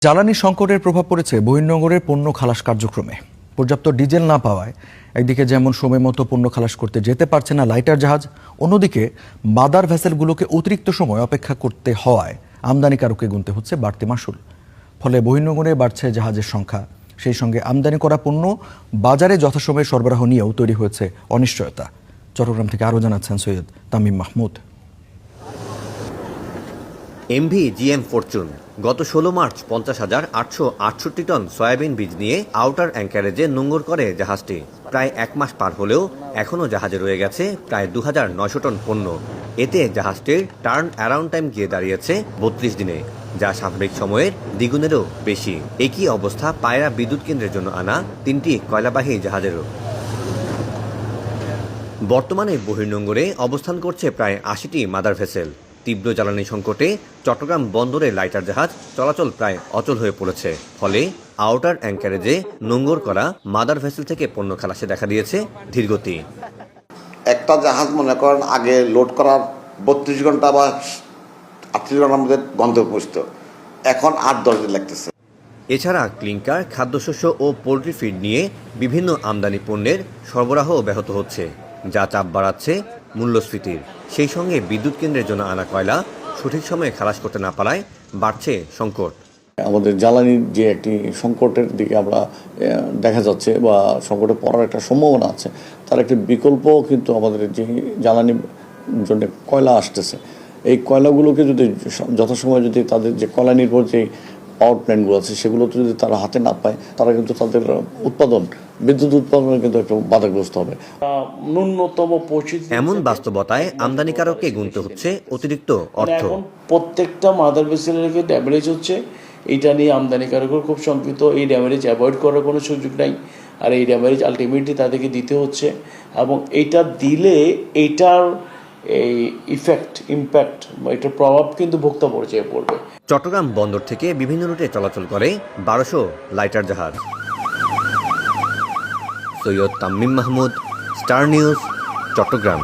জ্বালানি সংকটের প্রভাব পড়েছে বহির্নোঙরের পণ্য খালাস কার্যক্রমে। পর্যাপ্ত ডিজেল না পাওয়ায় একদিকে যেমন সময় মতো পণ্য খালাস করতে যেতে পারছে না লাইটার জাহাজ, অন্যদিকে মাদার ভেসেলগুলোকে অতিরিক্ত সময় অপেক্ষা করতে হওয়ায় আমদানিকারককে গুনতে হচ্ছে বাড়তি মাশুল। ফলে বহির্নোঙরে বাড়ছে জাহাজের সংখ্যা, সেই সঙ্গে আমদানি করা পণ্য বাজারে যথাসময়ে সরবরাহ নিয়েও তৈরি হয়েছে অনিশ্চয়তা। চট্টগ্রাম থেকে আরও জানাচ্ছেন Syed Tamim Mahmud. MV GM Fortune গত ১৬ মার্চ ৫০,৮৬৮ টন সয়াবিন বীজ নিয়ে আউটার অ্যাঙ্কারেজে নোঙর করে জাহাজটি। প্রায় ১ মাস পার হলেও এখনও জাহাজে রয়ে গেছে প্রায় ২,৯০০ টন পণ্য। এতে জাহাজটির টার্ন অ্যারাউন্ড টাইম গিয়ে দাঁড়িয়েছে ৩২ দিনে, যা স্বাভাবিক সময়ের দ্বিগুণেরও বেশি। একই অবস্থা পায়রা বিদ্যুৎ কেন্দ্রের জন্য আনা ৩টি কয়লাবাহী জাহাজেরও। বর্তমানে বহির্নোঙরে অবস্থান করছে প্রায় ৮০টি মাদার ভেসেল। তীব্র জ্বালানি সংকটে চট্টগ্রাম বন্দরে লাইটার জাহাজ চলাচল প্রায় অচল হয়ে পড়েছে। ফলে আউটার অ্যাঙ্কারেজে নোঙর করা মাদার ভেসেল থেকে পণ্য খালাসে দেখা দিয়েছে ধীরগতি। একটা জাহাজ মনে করেন আগে লোড করার ৩২ ঘন্টা বা ৩৮ ঘন্টার মধ্যে গন্তব্যে পৌঁছত, এখন ৮-১০ দিন লাগতেছে। এছাড়া ক্লিংকার, খাদ্যশস্য ও পোলট্রি ফিড নিয়ে বিভিন্ন আমদানি পণ্যের সরবরাহ ব্যাহত হচ্ছে, যা চাপ বাড়াচ্ছে মূল্যস্ফীতির। সেই সঙ্গে বিদ্যুৎ কেন্দ্রের জন্য আনা কয়লা সঠিক সময়ে খালাস করতে না পারায় বাড়ছে সংকট। আমাদের জ্বালানির যে একটি সংকটের দিকে আমরা দেখা যাচ্ছে বা সংকটে পড়ার একটা সম্ভাবনা আছে, তার একটি বিকল্প কিন্তু আমাদের যে জ্বালানির জন্য কয়লা আসতেছে, এই কয়লাগুলোকে যদি যথাসময়ে যদি তাদের যে কয়লা নির্ভর যে পাওয়ার প্ল্যান্টগুলো আছে সেগুলো যদি তারা হাতে না পায়, তারা কিন্তু তাদের বিদ্যুৎ উৎপাদনে কিন্তু একটু বাধাগ্রস্ত হবে। ন্যূনতম এমন বাস্তবতায় আমদানিকারককে গুনতে হচ্ছে অতিরিক্ত অর্থ। প্রত্যেকটা মাদার ভেসেলের ড্যামেজ হচ্ছে, এইটা নিয়ে আমদানিকারকের খুব শঙ্কিত। এই ড্যামেজ অ্যাভয়েড করার কোনো সুযোগ নাই, আর এই ড্যামেজ আলটিমেটলি তাদেরকে দিতে হচ্ছে, এবং এইটা দিলে এইটার এই ইম্প্যাক্ট এটার প্রভাব কিন্তু ভোক্তা পর্যায়ে পড়বে। চট্টগ্রাম বন্দর থেকে বিভিন্ন রুটে চলাচল করে ১২০০ লাইটার জাহাজ। Syed Tamim Mahmud, star news, Chittagong.